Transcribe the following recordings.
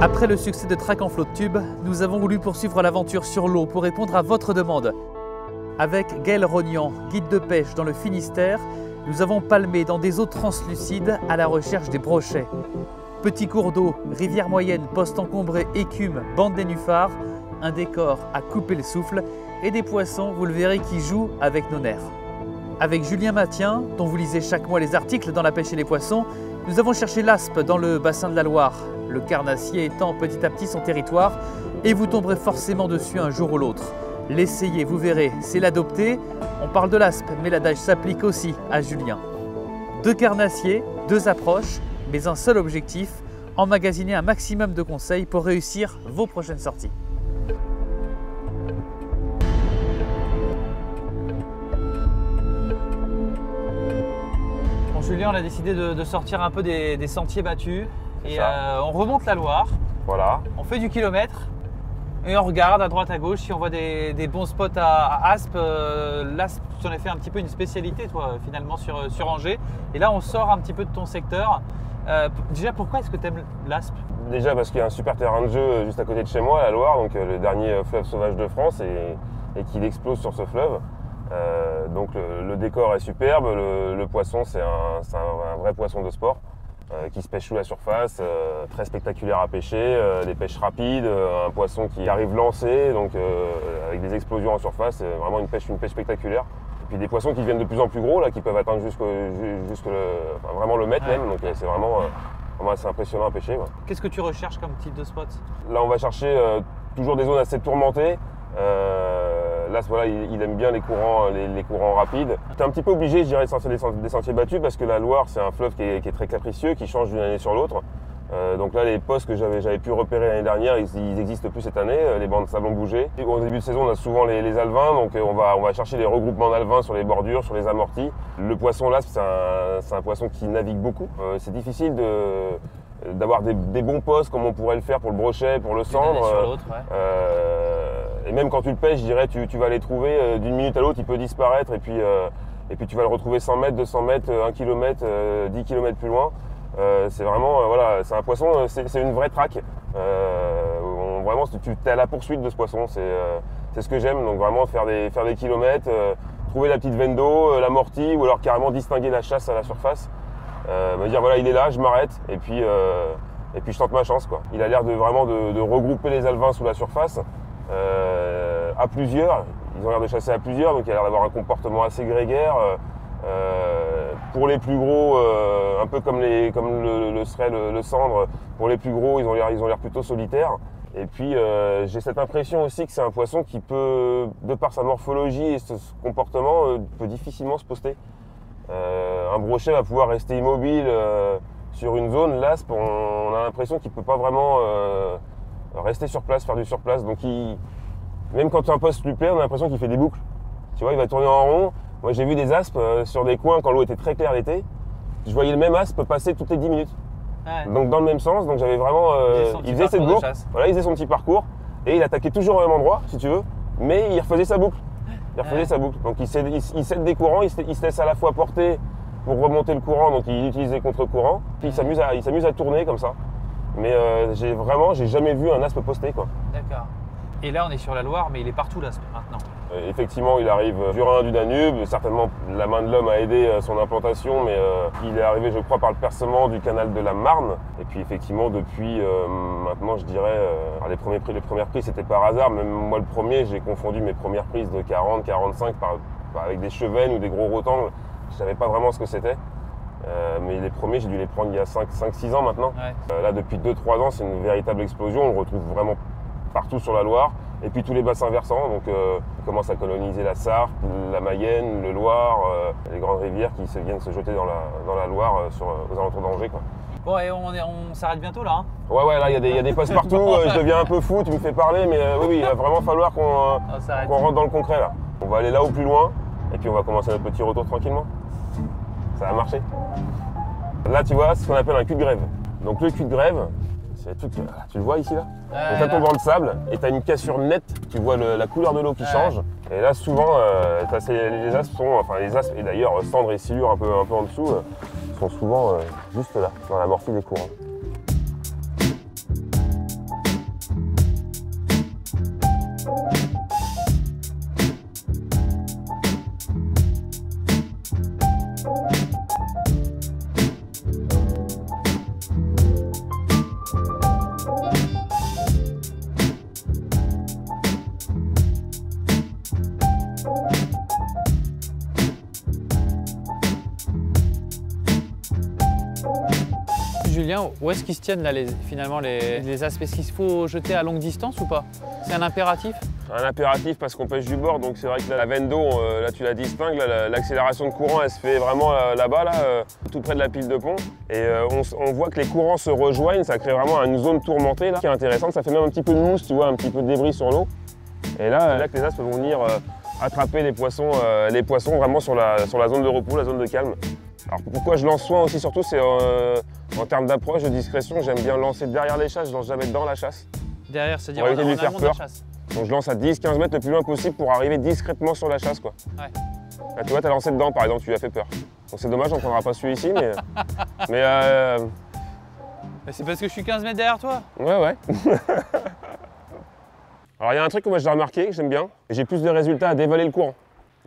Après le succès de Track en flot de tube, nous avons voulu poursuivre l'aventure sur l'eau pour répondre à votre demande. Avec Gaël Rognan, guide de pêche dans le Finistère, nous avons palmé dans des eaux translucides à la recherche des brochets. Petits cours d'eau, rivière moyenne, poste encombré, écume, bande nénuphars, un décor à couper le souffle et des poissons, vous le verrez, qui jouent avec nos nerfs. Avec Julien Mathien, dont vous lisez chaque mois les articles dans La pêche et les poissons, nous avons cherché l'aspe dans le bassin de la Loire, le carnassier étend petit à petit son territoire et vous tomberez forcément dessus un jour ou l'autre. L'essayer, vous verrez, c'est l'adopter. On parle de l'aspe, mais l'adage s'applique aussi à Julien. 2 carnassiers, 2 approches, mais un seul objectif, emmagasiner un maximum de conseils pour réussir vos prochaines sorties. Bon, Julien, on a décidé de sortir un peu des sentiers battus et on remonte la Loire. Voilà. On fait du kilomètre et on regarde à droite à gauche si on voit des bons spots à aspe. L'aspe, tu en as fait un petit peu une spécialité toi finalement sur Angers. Et là on sort un petit peu de ton secteur. Déjà pourquoi est-ce que tu aimes l'aspe? Déjà parce qu'il y a un super terrain de jeu juste à côté de chez moi, la Loire, donc le dernier fleuve sauvage de France et qu'il explose sur ce fleuve. Donc le décor est superbe, le poisson c'est un vrai poisson de sport. Qui se pêche sous la surface, très spectaculaire à pêcher, des pêches rapides, un poisson qui arrive lancé, donc avec des explosions en surface, vraiment une pêche spectaculaire. Et puis des poissons qui deviennent de plus en plus gros, là, qui peuvent atteindre vraiment le mètre même, donc c'est vraiment assez impressionnant à pêcher. Ouais. Qu'est-ce que tu recherches comme type de spot? Là on va chercher toujours des zones assez tourmentées. Là, voilà, il aime bien les courants rapides. Tu es un petit peu obligé, je dirais, de sortir des sentiers battus parce que la Loire, c'est un fleuve qui est très capricieux, qui change d'une année sur l'autre. Donc là, les postes que j'avais pu repérer l'année dernière, ils n'existent plus cette année. Les bancs de sable ont bougé. Et au début de saison, on a souvent les alevins, donc on va chercher les regroupements d'alevins sur les bordures, sur les amortis. Le poisson l'aspe, c'est un poisson qui navigue beaucoup. C'est difficile d'avoir des bons postes comme on pourrait le faire pour le brochet, pour le cendre. Et même quand tu le pêches, je dirais, tu vas les trouver d'une minute à l'autre, il peut disparaître et puis tu vas le retrouver 100 mètres, 200 mètres, 1 km, 10 km plus loin. C'est vraiment, voilà, c'est un poisson, c'est une vraie traque. Vraiment, tu es à la poursuite de ce poisson, c'est ce que j'aime. Donc vraiment faire des kilomètres, trouver la petite veine d'eau, l'amorti ou alors carrément distinguer la chasse à la surface. Me dire voilà, il est là, je m'arrête et puis je tente ma chance, quoi. Il a l'air vraiment de regrouper les alevins sous la surface. À plusieurs, ils ont l'air de chasser à plusieurs, donc il a l'air d'avoir un comportement assez grégaire. Pour les plus gros, un peu comme le serait le cendre, pour les plus gros, ils ont l'air plutôt solitaires. Et puis j'ai cette impression aussi que c'est un poisson qui peut, de par sa morphologie et ce comportement, peut difficilement se poster. Un brochet va pouvoir rester immobile sur une zone. L'aspe, on a l'impression qu'il ne peut pas vraiment rester sur place, faire du surplace. Donc même quand un poste lui plaît, on a l'impression qu'il fait des boucles. Tu vois, il va tourner en rond. Moi j'ai vu des aspes sur des coins quand l'eau était très claire l'été. Je voyais le même aspe passer toutes les 10 minutes. Ouais. Donc dans le même sens, donc j'avais vraiment. Il faisait cette boucle, voilà, il faisait son petit parcours et il attaquait toujours au même endroit, si tu veux, mais il refaisait sa boucle. Donc il cède des courants, il se laisse à la fois porter pour remonter le courant, donc il utilise des contre-courants, puis il s'amuse à tourner comme ça. Mais j'ai jamais vu un aspe posté, quoi. D'accord. Et là on est sur la Loire, mais il est partout l'aspe maintenant. Effectivement, il arrive du Rhin, du Danube. Certainement, la main de l'homme a aidé son implantation, mais il est arrivé, je crois, par le percement du canal de la Marne. Et puis, effectivement, depuis maintenant, je dirais, les premières prises, c'était par hasard. Même moi, le premier, j'ai confondu mes premières prises de 40, 45 avec des chevennes ou des gros rotangles. Je ne savais pas vraiment ce que c'était. Mais les premiers, j'ai dû les prendre il y a 5-6 ans maintenant. Ouais. Là, depuis 2-3 ans, c'est une véritable explosion. On le retrouve vraiment partout sur la Loire. Et puis tous les bassins versants, donc ils commencent à coloniser la Sarthe, la Mayenne, le Loir, les grandes rivières qui viennent se jeter dans la Loire aux alentours d'Angers, quoi. Bon, et on s'arrête bientôt là, hein. Ouais, là il y a des postes partout, je deviens un peu fou, tu me fais parler, mais oui, il va vraiment falloir qu'on rentre dans le concret là. On va aller là au plus loin, et puis on va commencer notre petit retour tranquillement. ça va marcher. Là, tu vois, c'est ce qu'on appelle un cul de grève. Donc le cul de grève, c'est tout, tu le vois ici là. Donc tu as ton banc de sable et tu as une cassure nette, tu vois la couleur de l'eau qui change. Et là souvent, les aspes sont, enfin les aspes et d'ailleurs cendres et silures un peu en dessous, sont souvent juste là, dans l'amorti des courants. Julien, où est-ce qu'ils se tiennent là, finalement les aspects? Est-ce qu'il faut jeter à longue distance ou pas? C'est un impératif? Un impératif parce qu'on pêche du bord, donc c'est vrai que la veine d'eau, là tu la distingues, l'accélération de courant elle se fait vraiment là-bas, tout près de la pile de pont. Et on voit que les courants se rejoignent, ça crée vraiment une zone tourmentée là, qui est intéressante, ça fait même un petit peu de mousse, tu vois, un petit peu de débris sur l'eau. Et là que les aspes vont venir attraper les poissons vraiment sur la zone de repos, la zone de calme. Alors pourquoi je lance soin aussi, surtout, c'est en termes d'approche, de discrétion, j'aime bien lancer derrière les chasses, je lance jamais dans la chasse. Derrière, c'est-à-dire en amont de la chasse. Donc je lance à 10-15 mètres le plus loin possible pour arriver discrètement sur la chasse, quoi. Ouais. Là, tu vois, t'as lancé dedans par exemple, tu lui as fait peur. Donc c'est dommage, on ne prendra pas celui ici, mais... mais c'est parce que je suis 15 mètres derrière toi? Ouais. Alors il y a un truc que moi j'ai remarqué, que j'aime bien, j'ai plus de résultats à dévaler le courant.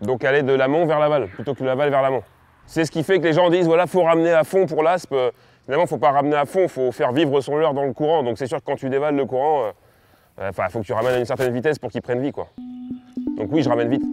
Donc aller de l'amont vers l'aval, plutôt que de l'aval vers l'amont. C'est ce qui fait que les gens disent, voilà, faut ramener à fond pour l'aspe. Finalement, faut pas ramener à fond, il faut faire vivre son leurre dans le courant. Donc c'est sûr que quand tu dévales le courant, faut que tu ramènes à une certaine vitesse pour qu'il prenne vie, quoi. Donc oui, je ramène vite.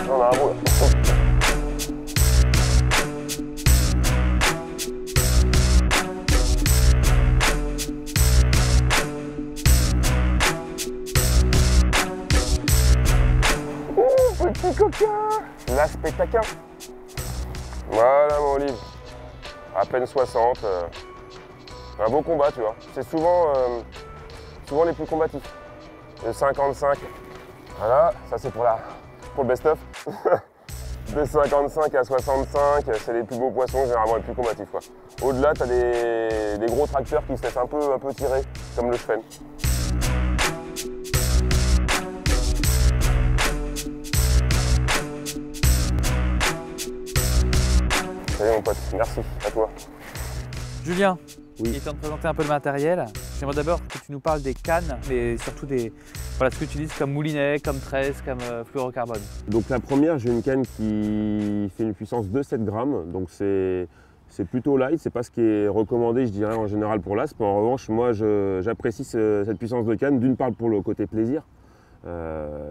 On a un beau là. Petit coquin, l'aspect taquin. Voilà mon Olive, à peine 60. Un beau combat, tu vois. C'est souvent les plus combatifs. De 55. Voilà, ça c'est pour le best-of. De 55 à 65, c'est les plus beaux poissons, généralement les plus combatifs, quoi. Au-delà, tu as des gros tracteurs qui se laissent un peu tirer, comme le chêne. Salut mon pote, merci à toi. Julien, oui. Il est temps de présenter un peu le matériel. J'aimerais d'abord que tu nous parles des cannes, mais surtout ce que tu utilises comme moulinet, comme tresse, comme fluorocarbone. Donc la première, j'ai une canne qui fait une puissance de 7 grammes, donc c'est plutôt light, c'est pas ce qui est recommandé, je dirais, en général pour l'aspe. En revanche, moi j'apprécie cette puissance de canne, d'une part pour le côté plaisir,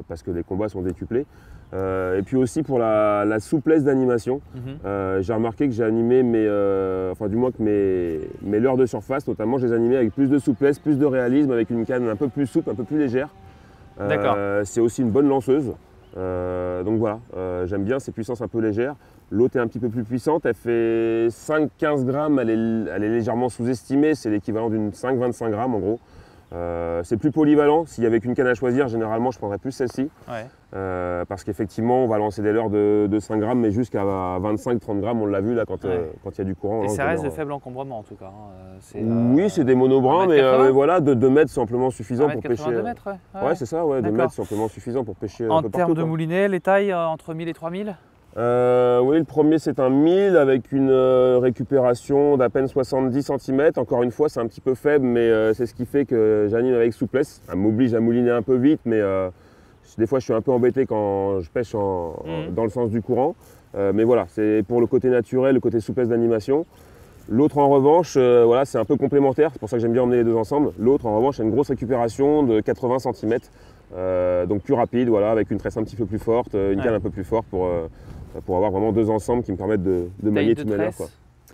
parce que les combats sont décuplés, et puis aussi pour la souplesse d'animation. J'ai remarqué que j'ai animé mes leurres de surface, notamment, je les animais avec plus de souplesse, plus de réalisme, avec une canne un peu plus souple, un peu plus légère. C'est aussi une bonne lanceuse. Donc voilà, j'aime bien ces puissances un peu légères. L'autre est un petit peu plus puissante, elle fait 5-15 grammes, elle est légèrement sous-estimée, c'est l'équivalent d'une 5-25 grammes en gros. C'est plus polyvalent, s'il y avait qu'une canne à choisir, généralement je prendrais plus celle-ci. Ouais. Parce qu'effectivement on va lancer des leurres de 5 grammes, mais jusqu'à 25-30 grammes, on l'a vu là quand il y a du courant. Et ça reste de faible encombrement en tout cas. Oui, c'est des monobrins, mais voilà, de 2 mètres c'est amplement suffisant pour pêcher. 2 mètres, ouais, c'est ça, 2 mètres c'est amplement suffisant pour pêcher. En termes de moulinet, les tailles entre 1000 et 3000? Oui, le premier c'est un 1000 avec une récupération d'à peine 70 cm. Encore une fois, c'est un petit peu faible, mais c'est ce qui fait que j'anime avec souplesse. Elle m'oblige à mouliner un peu vite, mais des fois je suis un peu embêté quand je pêche dans le sens du courant. Mais voilà, c'est pour le côté naturel, le côté souplesse d'animation. L'autre en revanche, voilà, c'est un peu complémentaire, c'est pour ça que j'aime bien emmener les deux ensemble. L'autre en revanche a une grosse récupération de 80 cm, donc plus rapide, voilà, avec une tresse un petit peu plus forte, une canne un peu plus forte pour avoir vraiment deux ensembles qui me permettent de manier de toute manière.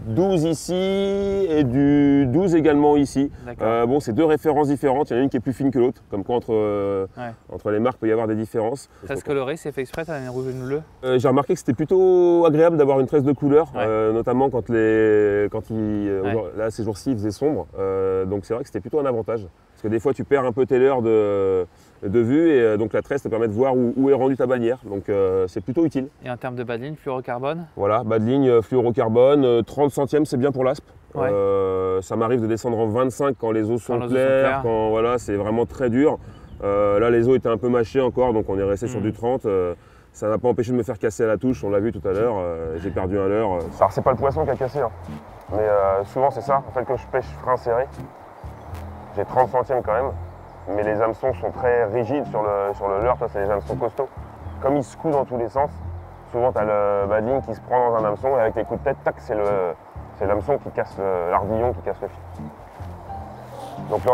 12 ici et du 12 également ici. Bon, c'est deux références différentes, il y en a une qui est plus fine que l'autre, comme quoi entre les marques il peut y avoir des différences. Tresse colorée, c'est fait exprès, t'as un rouge et une bleue? J'ai remarqué que c'était plutôt agréable d'avoir une tresse de couleur, notamment quand là ces jours-ci il faisait sombre, donc c'est vrai que c'était plutôt un avantage. Parce que des fois tu perds un peu tes leurres de vue et donc la tresse te permet de voir où est rendue ta bannière, donc c'est plutôt utile. Et en termes de bas de ligne, fluorocarbone? Voilà, bas de ligne, fluorocarbone, 30 centièmes c'est bien pour l'aspe. Ça m'arrive de descendre en 25 quand les eaux sont claires, quand voilà, c'est vraiment très dur. Là les eaux étaient un peu mâchées encore, donc on est resté sur du 30. Ça n'a pas empêché de me faire casser à la touche, on l'a vu tout à l'heure, j'ai perdu un leurre. Alors c'est pas le poisson qui a cassé, hein. Mais souvent c'est ça, en fait quand je pêche frein serré, j'ai 30 centièmes quand même. Mais les hameçons sont très rigides sur le leurre, c'est les hameçons costauds. Comme ils secouent dans tous les sens, souvent tu as le bas de ligne qui se prend dans un hameçon et avec les coups de tête, tac, c'est l'hameçon qui casse l'ardillon, qui casse le fil. Donc là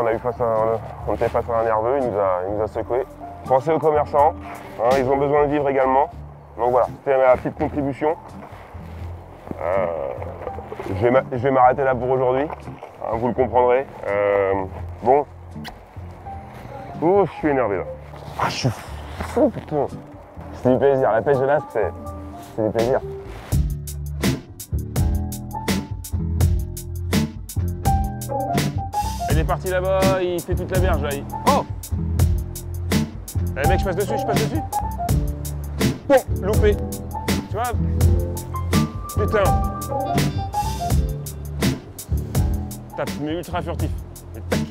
on était face à un nerveux, il nous a secoué. Pensez aux commerçants, hein, ils ont besoin de vivre également. Donc voilà, c'était ma petite contribution. Je vais m'arrêter là pour aujourd'hui, hein, vous le comprendrez. Bon. Oh, je suis énervé là. Ah, je suis fou, putain. C'est du plaisir. La pêche de l'aspe, c'est du plaisir. Il est parti là-bas, il fait toute la berge là. Oh! Eh mec, je passe dessus. Bon, loupé. Tu vois? Putain. Tape, mais ultra furtif. Et tac.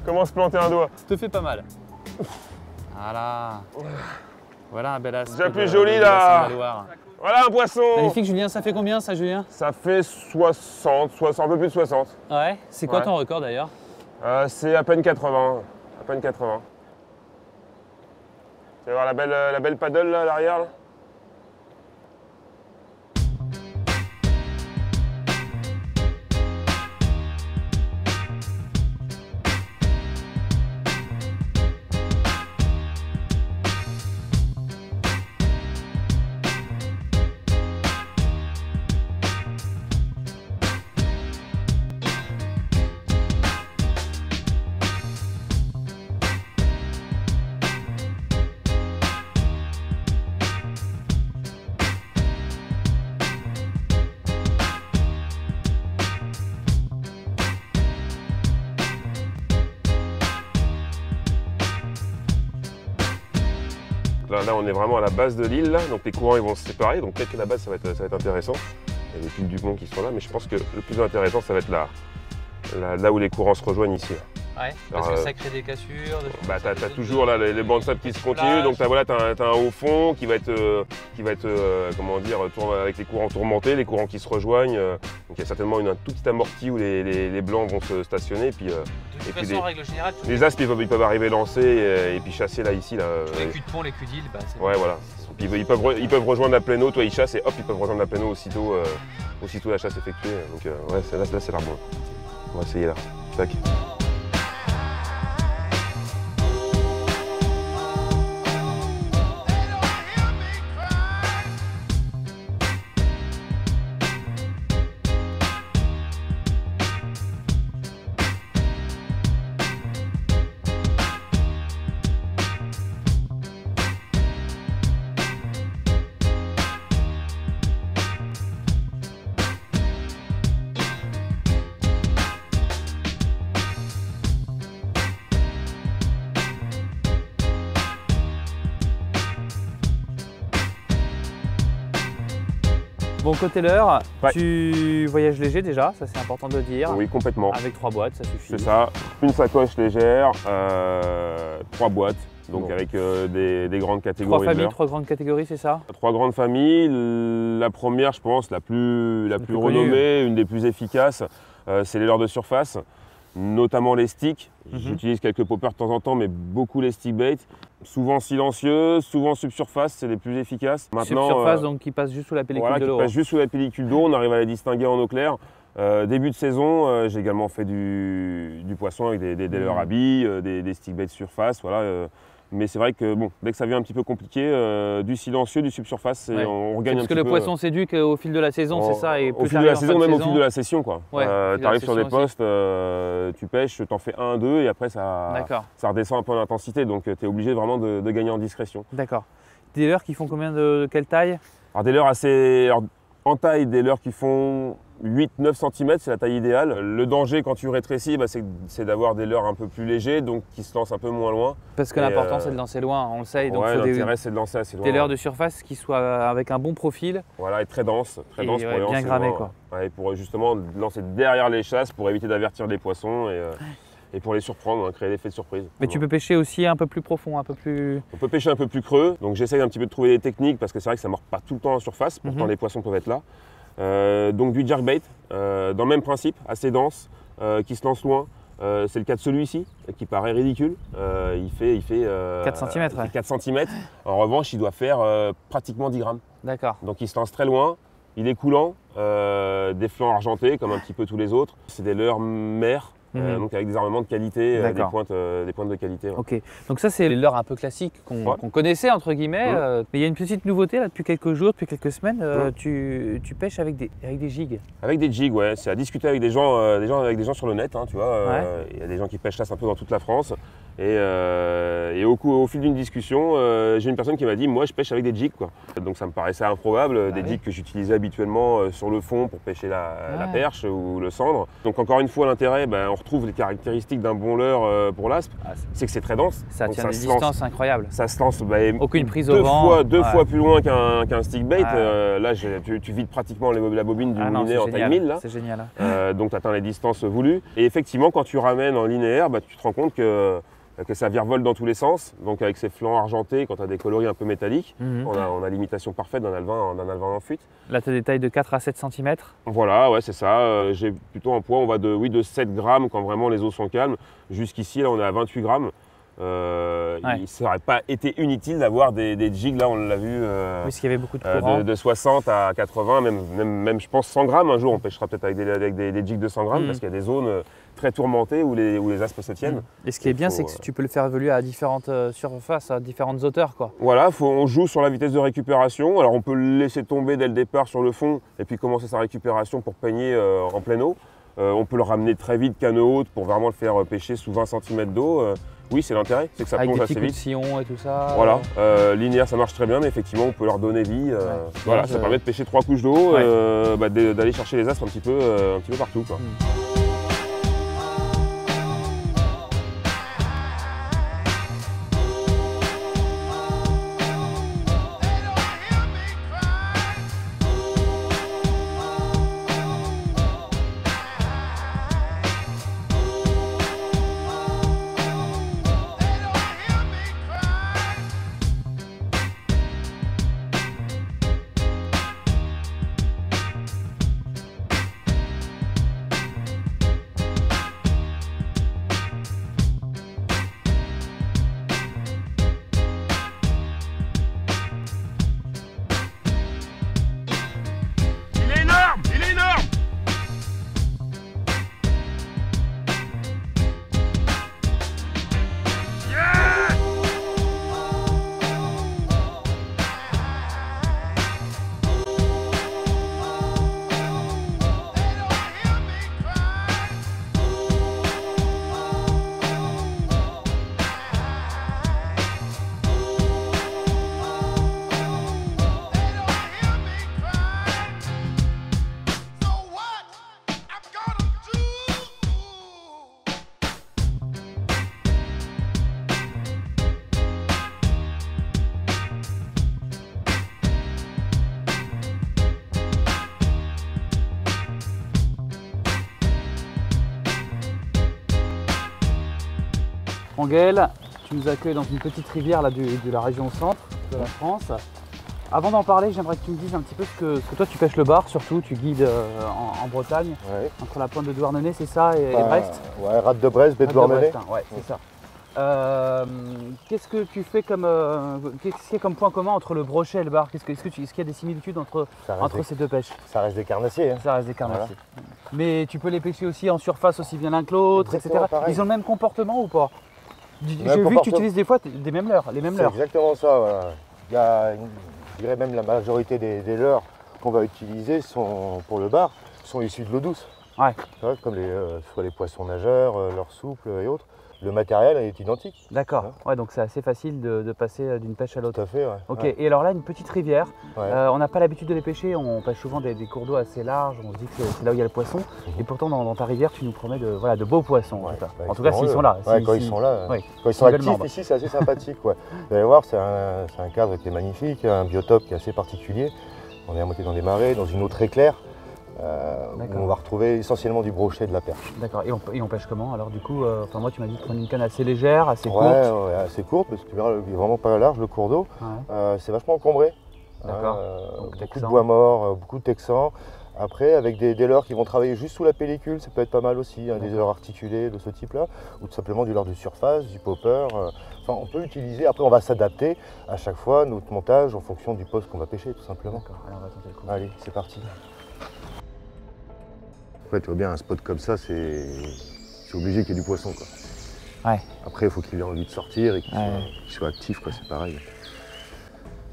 Comment se planter un doigt? Te fais pas mal. Voilà. Voilà un bel aspe. Déjà plus joli là. Voilà un poisson. Magnifique Julien, ça fait combien ça Julien? Ça fait 60, un peu plus de 60. Ouais, c'est quoi ton record d'ailleurs? C'est à peine 80. À peine 80. Tu vas voir la belle paddle là à l'arrière là. Là, on est vraiment à la base de l'île, donc les courants ils vont se séparer, donc peut-être que la base ça va être intéressant. Il y a des pics du pont qui sont là, mais je pense que le plus intéressant ça va être là où les courants se rejoignent ici. Ouais, parce que ça crée des cassures. Bah, tu as toujours là, les bancs de sable qui se continuent, donc tu as un haut fond qui va être comment dire, avec les courants tourmentés, les courants qui se rejoignent. Donc il y a certainement un tout petit amorti où les blancs vont se stationner. Et puis, de toute façon, en règle générale, les aspes ils peuvent arriver lancés et puis chasser là, ici. Là, les culs de pont, les culs d'île, bah, ouais, voilà. Ils peuvent rejoindre la pleine eau, toi ils chassent et hop, ils peuvent rejoindre la pleine eau aussitôt la chasse effectuée. Donc ouais, là c'est l'arbre. On va essayer là. Tac. Bon, côté leurre, Ouais. tu voyages léger déjà, ça c'est important de le dire. Oui, complètement. Avec 3 boîtes, ça suffit. C'est ça. Une sacoche légère, 3 boîtes, donc Bon. avec des grandes 3 catégories de familles, leurres. 3 grandes catégories, c'est ça? 3 grandes familles. La première, je pense, la plus plus renommée, une des plus efficaces, c'est les leurres de surface, notamment les sticks. J'utilise quelques poppers de temps en temps, mais beaucoup les stick bait. Souvent silencieux, souvent subsurface, c'est les plus efficaces. Maintenant, Subsurface, donc qui passe juste sous la pellicule voilà, de qui l'eau. passe juste sous la pellicule d'eau, on arrive à les distinguer en eau claire. Début de saison, j'ai également fait du poisson avec des leurres à billes, des stick bait de surface, voilà. Mais c'est vrai que bon, dès que ça devient un petit peu compliqué, du silencieux, du subsurface, Ouais. on regagne un Parce que petit le peu. poisson s'éduque au fil de la saison, c'est ça, et Au plus fil de la t'arrives en saison, fin de même au saison- fil de la session, quoi. Ouais, au fil de Tu la arrives sur des session aussi. postes, tu pêches, t'en fais 1, 2 et après ça redescend un peu en intensité. Donc tu es obligé vraiment de gagner en discrétion. D'accord. Des leurres qui font combien de quelle taille? Alors des leurres assez. Alors, en taille, des leurres qui font 8-9 cm, c'est la taille idéale. Le danger quand tu rétrécis, c'est d'avoir des leurres un peu plus légers, donc qui se lancent un peu moins loin. Parce que l'important c'est de lancer loin, on le sait. Donc Ouais, faut l'intérêt c'est de lancer assez loin. des leurres de surface qui soient avec un bon profil. Voilà, et très dense Et pour ouais, les bien lancer grammé, loin. quoi. Ouais, et pour justement lancer derrière les chasses pour éviter d'avertir les poissons et pour les surprendre, créer l'effet de surprise. Mais tu peux pêcher aussi un peu plus profond, un peu plus... On peut pêcher un peu plus creux, donc j'essaye un petit peu de trouver des techniques parce que c'est vrai que ça ne mord pas tout le temps en surface, pourtant les poissons peuvent être là. Donc du jerkbait, dans le même principe, assez dense, qui se lance loin. C'est le cas de celui-ci, qui paraît ridicule. Il fait 4 cm. 4 cm. En revanche, il doit faire pratiquement 10 grammes. D'accord. Donc il se lance très loin, il est coulant, des flancs argentés comme un petit peu tous les autres. C'est des leurres mères, donc avec des armements de qualité, des pointes de qualité. Ouais. Ok, donc ça c'est les leurres un peu classiques qu'on connaissait entre guillemets, mais il y a une petite nouveauté là depuis quelques jours, depuis quelques semaines, tu pêches avec des jigs. Avec des jigs, ouais, c'est à discuter avec des gens sur le net, tu vois. Il y a des gens qui pêchent là un peu dans toute la France. Et au fil d'une discussion, j'ai une personne qui m'a dit, moi je pêche avec des jigs, quoi. Donc ça me paraissait improbable, des jigs que j'utilisais habituellement sur le fond pour pêcher la perche ou le cendre. Donc encore une fois l'intérêt, on retrouve les caractéristiques d'un bon leurre pour l'aspe, c'est que c'est très dense. Ça donc tient des distances incroyables. Ça se lance aucune prise au vent. deux fois plus loin qu'un stick bait. Là tu vides pratiquement la bobine du moulinet en taille 1000. C'est génial. Donc tu atteins les distances voulues. Et effectivement quand tu ramènes en linéaire, tu te rends compte que ça virevolte dans tous les sens, donc avec ses flancs argentés, quand tu as des coloris un peu métalliques, on a l'imitation parfaite d'un alevin en fuite. Là tu as des tailles de 4 à 7 cm. Voilà, ouais, c'est ça. J'ai plutôt un poids, on va de 7 grammes quand vraiment les eaux sont calmes. Jusqu'ici, là on est à 28 grammes. Il ne n'aurait pas été inutile d'avoir des jigs, là on l'a vu, parce qu'il y avait beaucoup de courant. De 60 à 80, même je pense 100 grammes. Un jour on pêchera peut-être avec des jigs de 100 grammes parce qu'il y a des zones très tourmentées où les aspes se tiennent. Et ce qui est bien, c'est que tu peux le faire évoluer à différentes surfaces, à différentes hauteurs, quoi. Voilà, on joue sur la vitesse de récupération. Alors on peut le laisser tomber dès le départ sur le fond et puis commencer sa récupération pour peigner en pleine eau. On peut le ramener très vite canne haute pour vraiment le faire pêcher sous 20 cm d'eau. Oui, c'est l'intérêt, c'est que ça plonge assez vite. Avec des petits coups de sillon et tout ça. Voilà, linéaire ça marche très bien, mais effectivement on peut leur donner vie. Voilà, ça permet de pêcher 3 couches d'eau, d'aller chercher les aspes un petit peu partout, quoi. Bon Gaël, tu nous accueilles dans une petite rivière là, de la région centre de la France. Avant d'en parler, j'aimerais que tu me dises un petit peu ce que toi tu pêches le bar, surtout tu guides en Bretagne, entre la pointe de Douarnenez, c'est ça, et Brest. Ouais, Rade de Brest, baie de Douarnenez. Ouais, c'est ça. Qu'est-ce que tu fais comme qu'est-ce qu'il y a comme point commun entre le brochet et le bar? Est-ce qu'il y a des similitudes entre ces deux pêches? Ça reste des carnassiers. Hein. Ça reste des carnassiers. Voilà. Mais tu peux les pêcher aussi en surface aussi bien l'un que l'autre, etc. Pareil. Ils ont le même comportement ou pas? J'ai vu que tu utilises des fois les mêmes leurres. C'est exactement ça. Voilà. Il y a, je dirais même la majorité des leurres qu'on va utiliser pour le bar sont issus de l'eau douce. Ouais. Comme soit les poissons nageurs, leurres souples et autres. Le matériel est identique. D'accord. Ouais, donc c'est assez facile de passer d'une pêche à l'autre. Tout à fait, ouais. Ok, ouais. Et alors là, une petite rivière. Ouais. On n'a pas l'habitude de les pêcher, on pêche souvent des cours d'eau assez larges, on se dit que c'est là où il y a le poisson. Et pourtant, dans ta rivière, tu nous promets de beaux poissons. Ouais, en tout cas, s'ils sont là. Ouais, quand ils sont là. Quand ils sont actifs ici, c'est assez sympathique. Ouais. Vous allez voir, c'est un cadre qui est magnifique, un biotope qui est assez particulier. On est à moitié dans des marais, dans une eau très claire. Où on va retrouver essentiellement du brochet et de la perche. D'accord, et on pêche comment alors du coup moi tu m'as dit de prendre une canne assez légère, assez courte. Ouais, assez courte parce que tu verras, il est vraiment pas large le cours d'eau. Ouais. C'est vachement encombré. D'accord. Beaucoup de bois mort, beaucoup de texans. Après, avec des leurres qui vont travailler juste sous la pellicule, ça peut être pas mal aussi, des leurres articulés de ce type-là, ou tout simplement du leurre de surface, du popper. Enfin, on peut utiliser, après on va s'adapter à chaque fois notre montage en fonction du poste qu'on va pêcher tout simplement. D'accord, alors on va tenter le coup. Allez, c'est parti. Après, tu vois bien, un spot comme ça, c'est obligé qu'il y ait du poisson, quoi. Ouais. Après, il faut qu'il ait envie de sortir et qu'il soit actif, quoi, c'est pareil.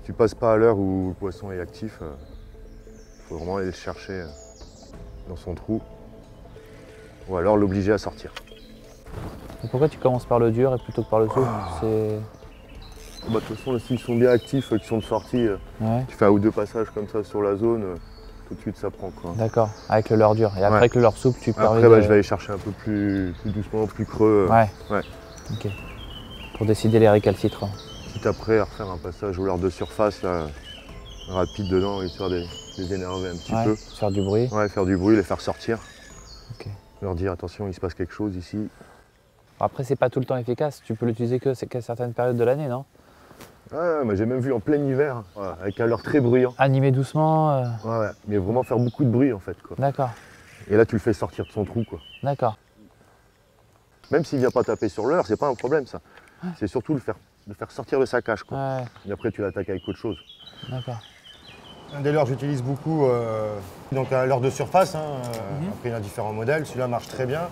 Tu passes pas à l'heure où le poisson est actif, il faut vraiment aller le chercher dans son trou, ou alors l'obliger à sortir. Et pourquoi tu commences par le dur et plutôt que par le souple? De toute façon, s'ils sont bien actifs, qu'ils sont de sortie, tu fais un ou deux passages comme ça sur la zone, tout de suite ça prend, quoi. D'accord, avec le leurre dur. Et après avec le leurre souple, tu permets Après, je vais aller chercher un peu plus doucement, plus creux. Ouais. Ok. Pour décider les récalcitrants. Quitte après à refaire un passage au leurre de surface, là, rapide dedans, histoire de les énerver un petit peu. Faire du bruit. Ouais, faire du bruit, les faire sortir. Ok. Leur dire attention, il se passe quelque chose ici. Après, c'est pas tout le temps efficace. Tu peux l'utiliser qu'à certaines périodes de l'année, non? Ouais, j'ai même vu en plein hiver, avec un leurre très bruyant. Animer doucement. Ouais, mais vraiment faire beaucoup de bruit en fait, quoi. D'accord. Et là, tu le fais sortir de son trou, quoi. D'accord. Même s'il vient pas taper sur leurre, c'est pas un problème, ça. C'est surtout le faire sortir de sa cage, quoi. Ouais. Et après, tu l'attaques avec autre chose. D'accord. Un des leurres que j'utilise beaucoup, donc un leurre de surface. Après, il y a différents modèles. Celui-là marche très bien.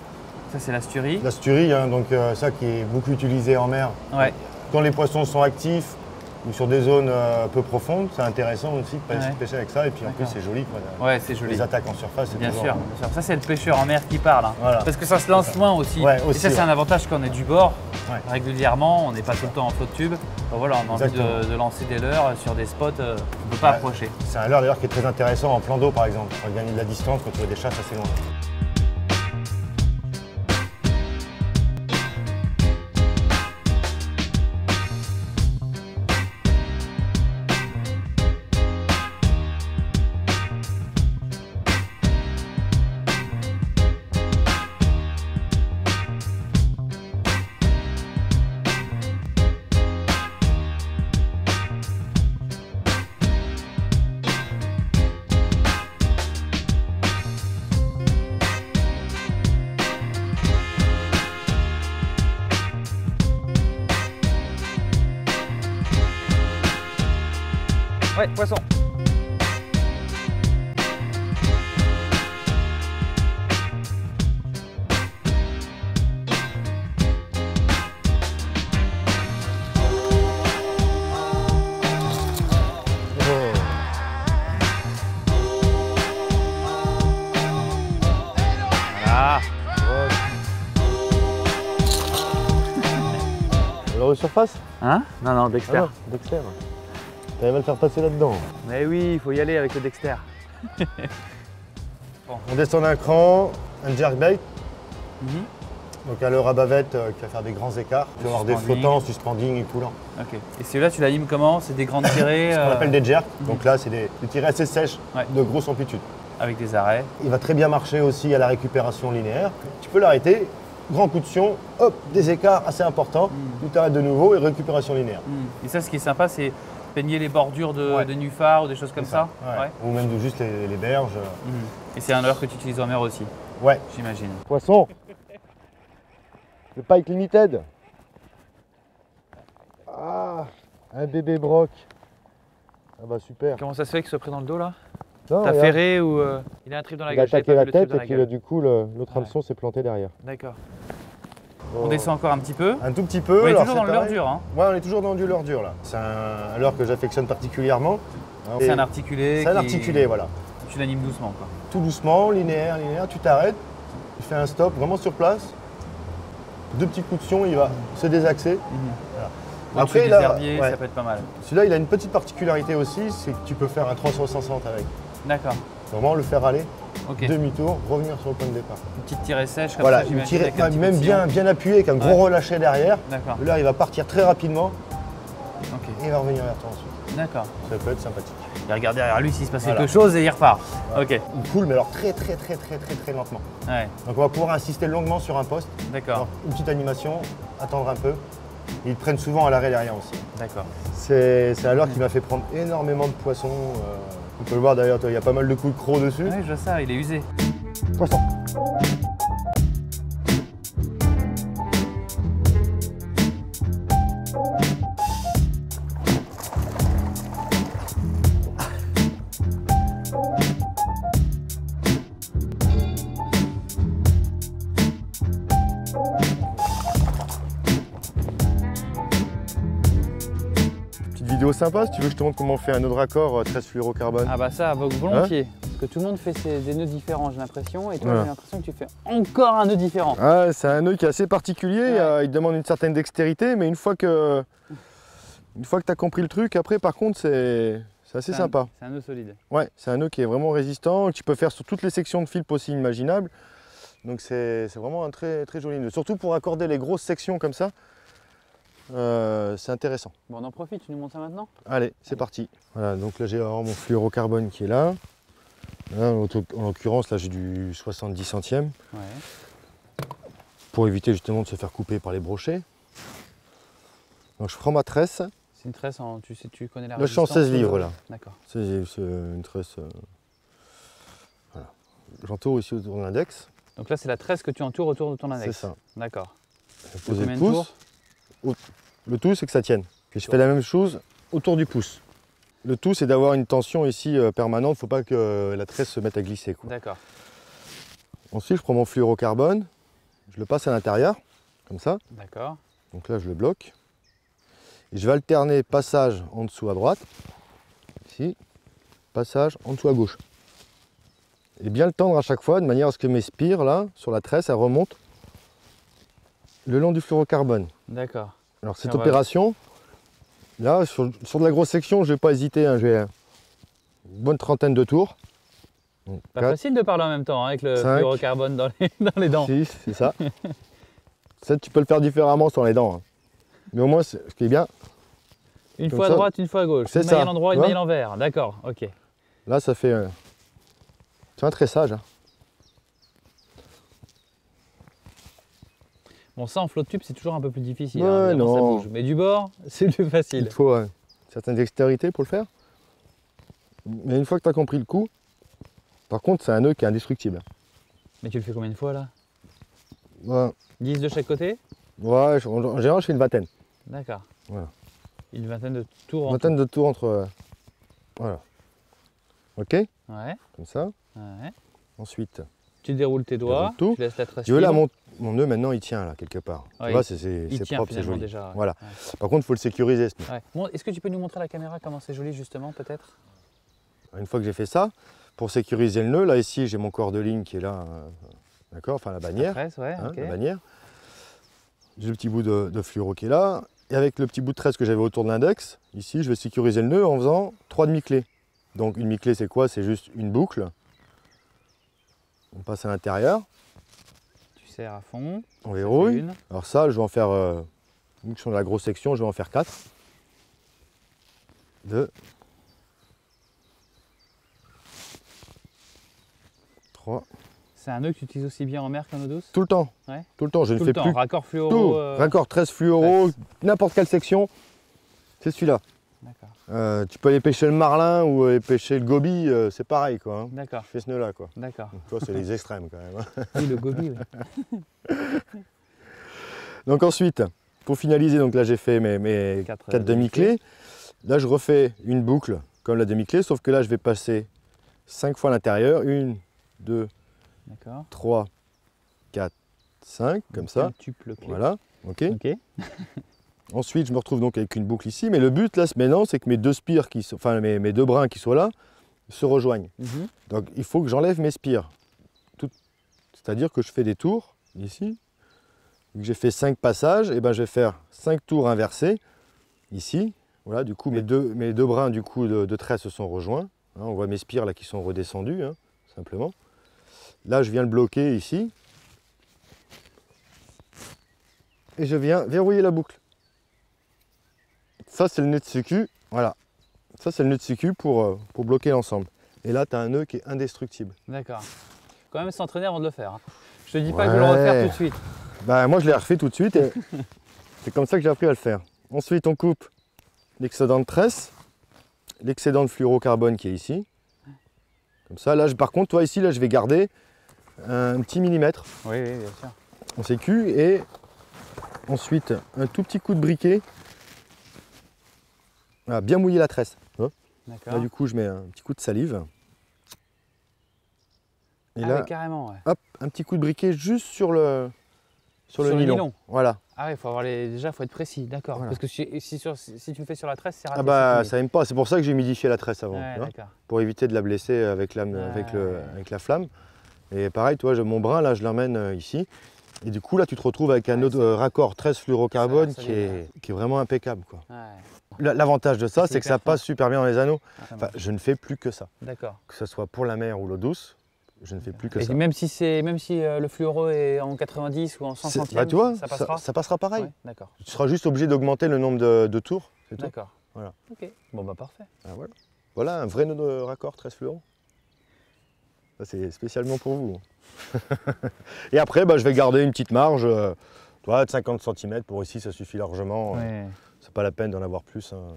Ça, c'est l'asturie. L'asturie, donc ça qui est beaucoup utilisé en mer. Ouais. Quand les poissons sont actifs ou sur des zones peu profondes, c'est intéressant aussi de pêcher avec ça. Et puis en plus, c'est joli, quoi. Ouais, c'est joli. Les attaques en surface, c'est bien toujours... sûr, bien sûr. Ça, c'est le pêcheur en mer qui parle. Hein. Voilà. Parce que ça se lance loin aussi. Ouais, et ça, c'est un avantage quand on est du bord. Régulièrement, on n'est pas tout le temps en flotte tube. Donc, voilà, on a envie de lancer des leurres sur des spots qu'on ne peut pas approcher. C'est un leurre d'ailleurs qui est très intéressant en plan d'eau, par exemple. Pour gagner de la distance quand tu veux des chasses assez loin. Ouais, poisson. Voilà. Leurre de surface? Hein? Non, Dexter. Ah, Dexter. T'arrives à le faire passer là-dedans. Mais oui, il faut y aller avec le Dexter. On descend d'un cran, un jerkbait. Donc un leurre à bavette qui va faire des grands écarts. Tu vas avoir des flottants, suspending et coulant. Ok. Et celui-là, tu l'animes comment? C'est des grandes tirées Ce qu'on appelle des jerks. Donc là, c'est des tirées assez sèches, de grosse amplitude. Avec des arrêts. Il va très bien marcher aussi à la récupération linéaire. Tu peux l'arrêter grand coup de sion, hop, des écarts assez importants, tu t'arrêtes de nouveau et récupération linéaire. Et ça, ce qui est sympa, c'est peigner les bordures de nénuphars ou des choses comme ça. Ouais. Ou même juste les berges. Et c'est un leurre que tu utilises en mer aussi, Ouais. j'imagine. Poisson. Le Pike Limited. Ah, un bébé broc. Ah bah super. Comment ça se fait qu'il soit pris dans le dos là? Non, T'as regarde, ferré ou il a un trip dans la il a gueule? J'avais attaqué pas la vu le trip tête dans la et puis gueule. du coup l'autre hameçon s'est planté derrière. D'accord. On descend encore un petit peu. Un tout petit peu. On est alors toujours dans le c'est leurre pareil. dur. Hein. Ouais, on est toujours dans du leurre dur là. C'est un leurre que j'affectionne particulièrement. C'est un articulé. C'est un articulé, voilà. Tu l'animes doucement quoi. Tout doucement, linéaire, tu t'arrêtes, tu fais un stop vraiment sur place. 2 petits coups de sion, il va se désaxer. Voilà. Après, des herbiers, ouais. ça peut être pas mal. Celui-là, il a une petite particularité aussi, c'est que tu peux faire un 360 avec. D'accord. Vraiment le faire aller, Ok. demi-tour, revenir sur le point de départ. Une petite tirée sèche comme Voilà, ça, une j'imagine. tirée, avec un petit même coup de bien appuyé, avec un gros relâché derrière. D'accord. Là, il va partir très rapidement Ok. et il va revenir vers toi ensuite. D'accord. Ça peut être sympathique. Il regarde derrière lui s'il se passe Voilà. quelque chose et il repart. Ok. Il coule, mais alors très lentement. Ouais. Donc on va pouvoir insister longuement sur un poste. D'accord. Alors, une petite animation, attendre un peu. Ils prennent souvent à l'arrêt derrière aussi. D'accord. C'est un leurre qui m'a fait prendre énormément de poissons. On peut le voir d'ailleurs, il y a pas mal de coups de croc dessus. Ouais, je vois ça, il est usé. Poisson. Petite vidéo sympa, si tu veux, je te montre comment on fait un nœud de raccord 13 fluorocarbone. Ah bah ça, volontiers. Parce que tout le monde fait des nœuds différents, j'ai l'impression. Et toi, Voilà. j'ai l'impression que tu fais encore un nœud différent. Ah, c'est un nœud qui est assez particulier, Ouais. il demande une certaine dextérité, mais une fois que tu as compris le truc, après par contre c'est assez sympa. C'est un nœud solide. Ouais, c'est un nœud qui est vraiment résistant, que tu peux faire sur toutes les sections de fil possibles imaginables. Donc c'est vraiment un très joli nœud. Surtout pour accorder les grosses sections comme ça, c'est intéressant. Bon, on en profite, tu nous montres ça maintenant? Allez, c'est parti. Voilà, donc là j'ai vraiment mon fluorocarbone qui est là. Là, en l'occurrence, là j'ai du 70 centièmes. Ouais. Pour éviter justement de se faire couper par les brochets. Donc je prends ma tresse. C'est une tresse en. Tu connais la Là je suis en résistance 16 livres là. D'accord. C'est une tresse. Voilà. J'entoure ici autour de l'index. Donc là, c'est la tresse que tu entoures autour de ton index. C'est ça. D'accord. Je vais poser combien le de pouce. Le tout c'est que ça tienne. Et je fais la même chose autour du pouce. Le tout c'est d'avoir une tension ici permanente. Il ne faut pas que la tresse se mette à glisser, quoi. D'accord. Ensuite je prends mon fluorocarbone. Je le passe à l'intérieur. Comme ça. D'accord. Donc là je le bloque. Et je vais alterner passage en dessous à droite. Ici. Passage en dessous à gauche. Et bien le tendre à chaque fois de manière à ce que mes spires là sur la tresse elles remontent le long du fluorocarbone. D'accord. Alors cette Ça va. opération, là sur de la grosse section, je ne vais pas hésiter, hein, je vais une bonne trentaine de tours. Donc, Pas 4, facile de parler en même temps hein, avec le 5, fluorocarbone dans les dents. 6, c'est ça. 7, tu peux le faire différemment sans les dents. Hein. Mais au moins, ce qui est bien, Une Comme fois à ça, droite, une fois à gauche. c'est Une maille ça, à l'endroit, tu une vois. maille à l'envers. D'accord, ok. là ça fait... c'est un tressage. Hein. Bon, ça en flotte tube, c'est toujours un peu plus difficile. Ouais, hein, évidemment, ça non. bouge. Mais du bord, c'est plus facile. Il faut une certaine dextérité pour le faire. Mais une fois que tu as compris le coup, par contre c'est un nœud qui est indestructible. Mais tu le fais combien de fois là? Ouais, 10 de chaque côté? ouais en général je fais une vingtaine. D'accord. Voilà. Une vingtaine de tours Une en vingtaine de tours entre... voilà. Ok, tout. Ouais, comme ça. ouais. Ensuite, Tu déroules tes doigts, tout. tu laisses la tresse tu veux là, libre. mon nœud maintenant il tient là quelque part. Ouais, Tu vois, il c'est tient propre, c'est finalement joli. déjà. Ouais. Voilà. Ouais. Par contre, il faut le sécuriser. ce nœud. Ouais. Bon, est-ce que tu peux nous montrer à la caméra comment c'est joli justement peut-être? Une fois que j'ai fait ça, pour sécuriser le nœud, là ici j'ai mon corps de ligne qui est là, d'accord, enfin la bannière, La tresse, ouais, hein, ok. la bannière. J'ai le petit bout de fluoro qui est là, et avec le petit bout de tresse que j'avais autour de l'index, ici je vais sécuriser le nœud en faisant 3 demi-clés. Donc une demi-clé c'est quoi? C'est juste une boucle. On passe à l'intérieur, Tu serres à fond. on ça fait verrouille. une. Alors ça, je vais en faire, vu que je suis dans la grosse section, je vais en faire 4. 2. 3. C'est un nœud que tu utilises aussi bien en mer qu'en eau douce? Tout le temps. Ouais. Tout le temps. Je Tout ne le fais temps, plus raccord fluoro. tout. Raccord 13 fluoro, n'importe quelle section. C'est celui-là. D'accord. Tu peux aller pêcher le marlin ou aller pêcher le goby, c'est pareil quoi. Hein. D'accord. Je fais ce nœud-là quoi. D'accord. Tu vois, c'est les extrêmes quand même. Hein. Oui, le goby, oui. Donc ensuite, pour finaliser, donc là j'ai fait mes 4 demi-clés. Là je refais une boucle comme la demi-clé, sauf que là je vais passer 5 fois à l'intérieur. 1, 2, 3, 4, 5, comme ça. Voilà, ok. Ensuite je me retrouve donc avec une boucle ici, mais le but là maintenant c'est que mes deux spires, mes deux brins qui sont là, se rejoignent. Donc il faut que j'enlève mes spires. C'est-à-dire que je fais des tours ici. Vu que j'ai fait 5 passages, et ben je vais faire 5 tours inversés ici. Voilà, du coup mes deux brins du coup, de trait se sont rejoints. Hein, on voit mes spires là qui sont redescendues, hein, simplement. Là je viens le bloquer ici. Et je viens verrouiller la boucle. Ça c'est le nœud de sécu, voilà. Ça c'est le nœud de sécu pour bloquer l'ensemble. Et là tu as un nœud qui est indestructible. D'accord. Quand même s'entraîner avant de le faire. Hein. Je te dis pas que je vais le refaire tout de suite. Bah, moi je l'ai refait tout de suite et c'est comme ça que j'ai appris à le faire. Ensuite on coupe l'excédent de tresse, l'excédent de fluorocarbone qui est ici. Comme ça, là par contre, toi ici, là je vais garder un petit millimètre. Oui, bien sûr. En sécu et ensuite un tout petit coup de briquet. Voilà, bien mouiller la tresse. Là du coup je mets un petit coup de salive. Et là, carrément, ouais. Hop, un petit coup de briquet juste sur le nylon. Voilà. Ah oui, déjà, il faut être précis, d'accord. Voilà. Parce que si tu le fais sur la tresse, c'est raté. Ah bah ça aime pas, c'est pour ça que j'ai humidifié la tresse avant. Ouais, pour éviter de la blesser avec la flamme. Et pareil, toi, mon brin, là, je l'emmène ici. Et du coup, là, tu te retrouves avec un autre raccord 13 fluorocarbone qui est vraiment impeccable, quoi. Ouais. L'avantage de ça, c'est que ça passe super bien dans les anneaux. Enfin, je ne fais plus que ça. D'accord. Que ce soit pour la mer ou l'eau douce. Je ne fais plus que ça. Même si le fluoro est en 90 ou en 100 centièmes, bah, tu vois, ça passera. Ça passera pareil. Ouais, d'accord. Tu seras juste obligé d'augmenter le nombre de tours. D'accord. Voilà. Ok. Bon bah parfait. Ah, voilà un vrai nœud de raccord 13 fluoro. Ça c'est spécialement pour vous. Et après, bah, je vais garder une petite marge, de 50 cm. Pour ici, ça suffit largement. Ouais. C'est pas la peine d'en avoir plus. Hein.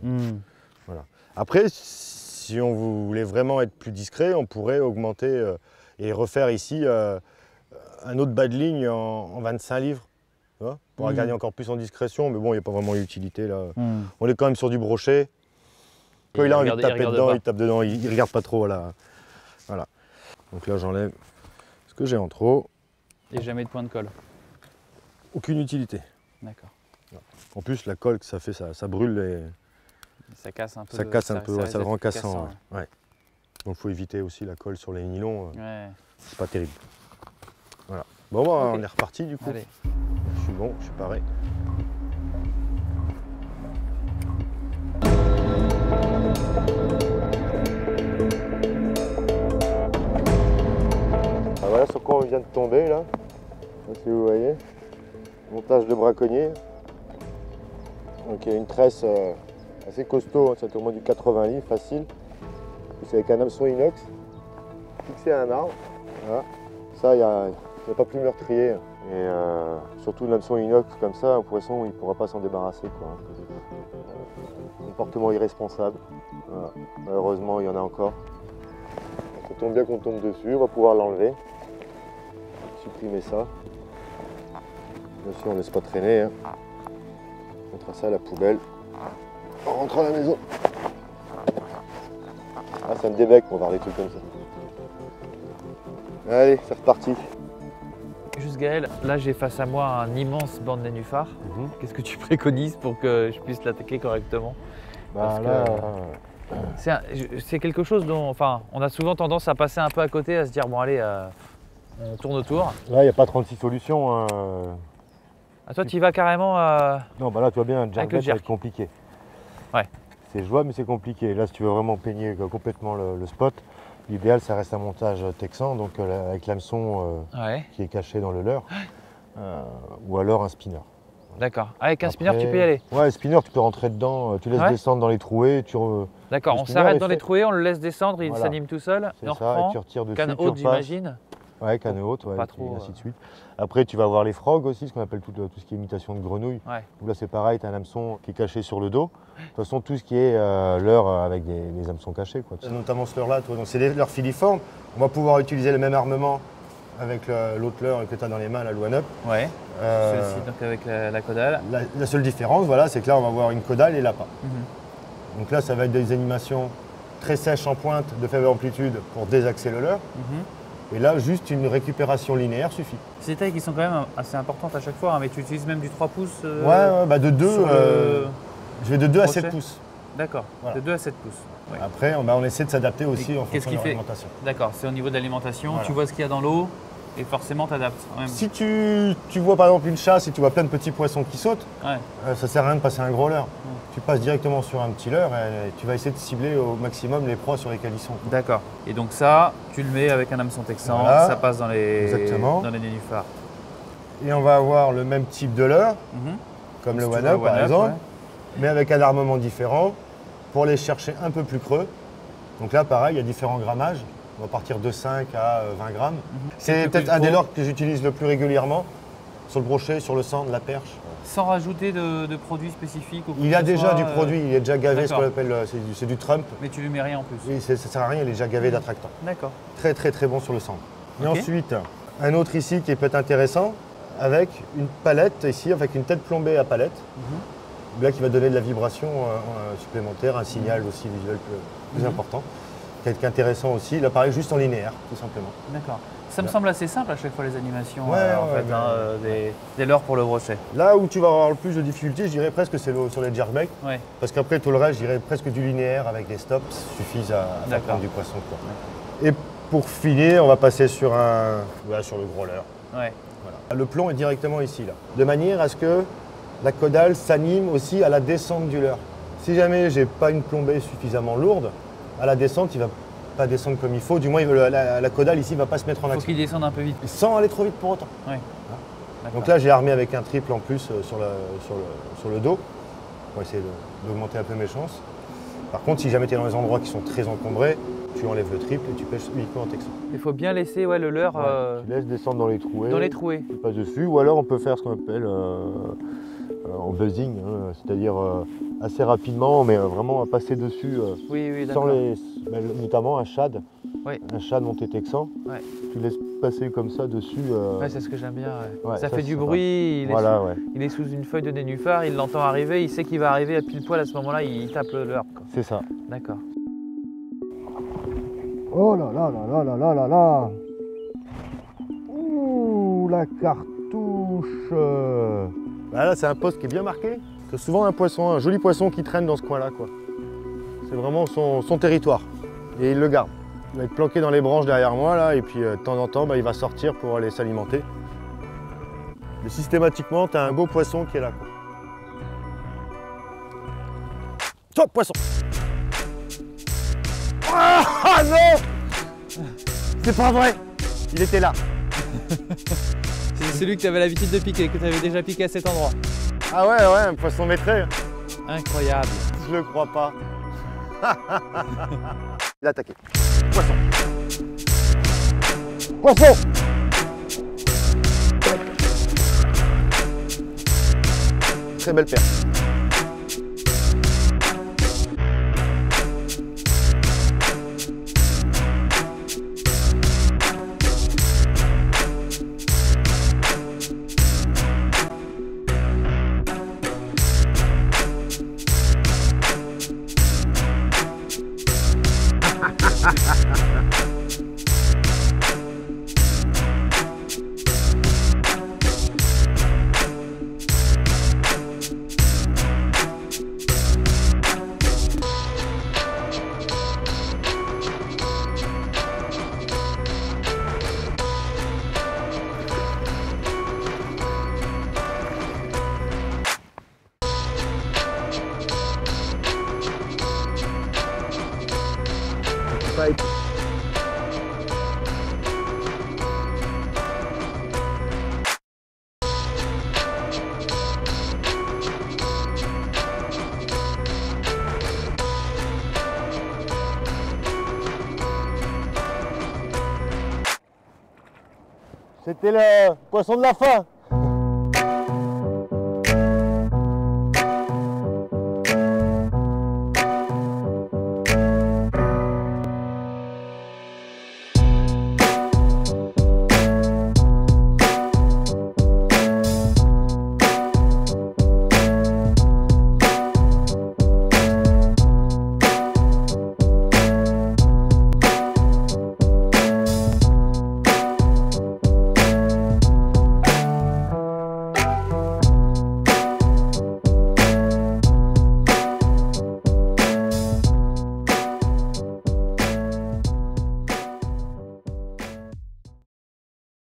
Voilà. Après, si on voulait vraiment être plus discret, on pourrait augmenter et refaire ici un autre bas de ligne en 25 livres. Tu vois, pour gagner encore plus en discrétion, mais bon, il n'y a pas vraiment d'utilité là. On est quand même sur du brochet. Quand il a envie de taper dedans, il tape dedans, il ne regarde pas trop là. Voilà. Donc là, j'enlève ce que j'ai en trop. Et jamais de point de colle. Aucune utilité. D'accord. En plus, la colle que ça fait, ça brûle et ça casse un peu. Ça casse un peu, ça le rend cassant. Ouais. Donc il faut éviter aussi la colle sur les nylons. C'est pas terrible. Voilà. Bon, bah, on est reparti du coup. Allez. Je suis bon, je suis paré. Ah, voilà sur quoi on vient de tomber là. Je sais pas si vous voyez. Montage de braconnier. Donc il y a une tresse assez costaud, ça fait au moins du 80 livres, facile. C'est avec un hameçon inox fixé à un arbre. Voilà. Ça, il n'y a pas plus meurtrier. Et surtout l'hameçon inox comme ça, un poisson, il ne pourra pas s'en débarrasser. Comportement irresponsable. Voilà. Malheureusement, il y en a encore. Ça tombe bien qu'on tombe dessus, on va pouvoir l'enlever. Supprimer ça. Bien sûr, on ne laisse pas traîner. Hein. On mettra ça à la poubelle. On rentre à la maison. Ah, ça me débecque pour voir des trucs comme ça. Allez, c'est reparti. Juste Gaël, là j'ai face à moi un immense banc de nénuphar. Qu'est-ce que tu préconises pour que je puisse l'attaquer correctement? C'est quelque chose dont on a souvent tendance à passer un peu à côté, à se dire bon allez, on tourne autour. Là il n'y a pas 36 solutions. Hein. Ah, toi tu y vas carrément Non, bah là tu vois bien, un jerk va être compliqué. Ouais. C'est jouable mais c'est compliqué. Là si tu veux vraiment peigner complètement le spot, l'idéal ça reste un montage texan, donc avec l'hameçon qui est caché dans le leurre, ou alors un spinner. D'accord. Avec un spinner tu peux y aller? Ouais, spinner tu peux rentrer dedans, tu laisses descendre dans les trouées. D'accord, on s'arrête dans les trouées, on le laisse descendre, il s'anime tout seul. C'est ça, et tu retires dessus, canne haute j'imagine. Ouais, canne haute, ouais, pas et trop, ainsi de suite. Après, tu vas avoir les frogs aussi, ce qu'on appelle tout ce qui est imitation de grenouille. Ouais. Donc là, c'est pareil, tu as un hameçon qui est caché sur le dos. De toute façon, tout ce qui est leurre avec des hameçons cachés. Quoi. Notamment ce leurre-là, donc c'est des leurres filiformes. On va pouvoir utiliser le même armement avec l'autre leurre que tu as dans les mains, la One Up. Ouais. Euh, Celui-ci donc avec la caudale. la seule différence, voilà, c'est que là, on va avoir une caudale et l'appât. Mhm. Donc là, ça va être des animations très sèches en pointe, de faible amplitude pour désaxer le leurre. Mhm. Et là, juste une récupération linéaire suffit. C'est des tailles qui sont quand même assez importantes à chaque fois, hein, mais tu utilises même du 3 pouces Ouais, bah de 2, sur le je vais de 2 à crochet. 7 pouces. D'accord, Voilà. de 2 à 7 pouces. Ouais. Après, on essaie de s'adapter aussi en qu'est-ce fonction qui de leur fait alimentation. D'accord, c'est au niveau de l'alimentation, Voilà. tu vois ce qu'il y a dans l'eau et forcément tu adaptes. Si tu vois par exemple une chasse et tu vois plein de petits poissons qui sautent, Ouais. ça sert à rien de passer un gros leurre. Tu passes directement sur un petit leurre et tu vas essayer de cibler au maximum les proies sur lesquelles ils sont. D'accord. Et donc ça, tu le mets avec un hameçon texan, Voilà. ça passe dans les nénuphars. Et on va avoir le même type de leurre, Mhm. comme le Si tu One veux, Up par exemple, ouais. mais avec un armement différent pour les chercher un peu plus creux. Donc là, pareil, il y a différents grammages. On va partir de 5 à 20 grammes. C'est Quelques peut-être plus un des gros. leurres que j'utilise le plus régulièrement, sur le brochet, sur le centre, la perche. Sans rajouter de produits spécifiques ou quoi Il que a ce déjà soit, du produit, il est déjà gavé, ce qu'on d'accord. appelle, c'est du Trump. Mais tu lui mets rien en plus. Oui, ça ne sert à rien, il est déjà gavé d'attractants. D'accord. Très très très bon sur le centre. Et Ok. ensuite, un autre ici qui peut être intéressant, avec une palette ici, avec une tête plombée à palette. Là qui va donner de la vibration supplémentaire, un signal aussi visuel plus important. Qui est intéressant aussi, là pareil juste en linéaire, tout simplement. D'accord. Ça me semble assez simple à chaque fois les animations, Ouais, en ouais, fait, mais- hein, des leurres pour le brochet. Là où tu vas avoir le plus de difficultés, je dirais presque c'est sur les jerkbait, Ouais. parce qu'après tout le reste, je dirais presque du linéaire avec des stops suffisent à faire D'accord. prendre du poisson. Quoi. Et pour finir, on va passer sur sur le gros leurre. Ouais. Voilà. Le plomb est directement ici, là, de manière à ce que la caudale s'anime aussi à la descente du leurre. Si jamais j'ai pas une plombée suffisamment lourde, à la descente, il va pas descendre comme il faut. Du moins, la caudale ici va pas se mettre en Il faut action. qu'il descende un peu vite. Sans aller trop vite pour autant. Ouais. D'accord. Donc là, j'ai armé avec un triple en plus sur le dos pour essayer d'augmenter un peu mes chances. Par contre, si jamais tu es dans les endroits qui sont très encombrés, tu enlèves le triple et tu pêches uniquement en texan. Il faut bien laisser le leurre Tu laisses descendre dans les trouées. dans les trouées. Tu passes dessus. Ou alors on peut faire ce qu'on appelle en buzzing, hein, c'est-à-dire assez rapidement, mais vraiment à passer dessus Oui, sans d'accord. notamment un shad. Oui. Un shad monté texan. Ouais. Tu laisses passer comme ça dessus. Ouais, c'est ce que j'aime bien. Ouais. Ouais, ça ça, fait c'est du sympa. bruit, Voilà, ouais. il est sous une feuille de nénuphar, il l'entend arriver, il sait qu'il va arriver à pile poil à ce moment-là, il tape le leurre. Quoi. C'est ça. D'accord. Oh là là là là là là là là. Ouh, la cartouche. Là, c'est un poste qui est bien marqué. C'est souvent un joli poisson qui traîne dans ce coin-là, quoi. C'est vraiment son territoire. Et il le garde. Il va être planqué dans les branches derrière moi, là, et puis de temps en temps, il va sortir pour aller s'alimenter. Mais systématiquement, tu as un beau poisson qui est là, quoi. Top poisson! Ah non! C'est pas vrai! Il était là. C'est celui que tu avais l'habitude de piquer, que tu avais déjà piqué à cet endroit. Ah ouais, un poisson maîtré. Incroyable. Je le crois pas. Il a attaqué. Poisson. Poisson! Très belle perche. C'était le poisson de la fin.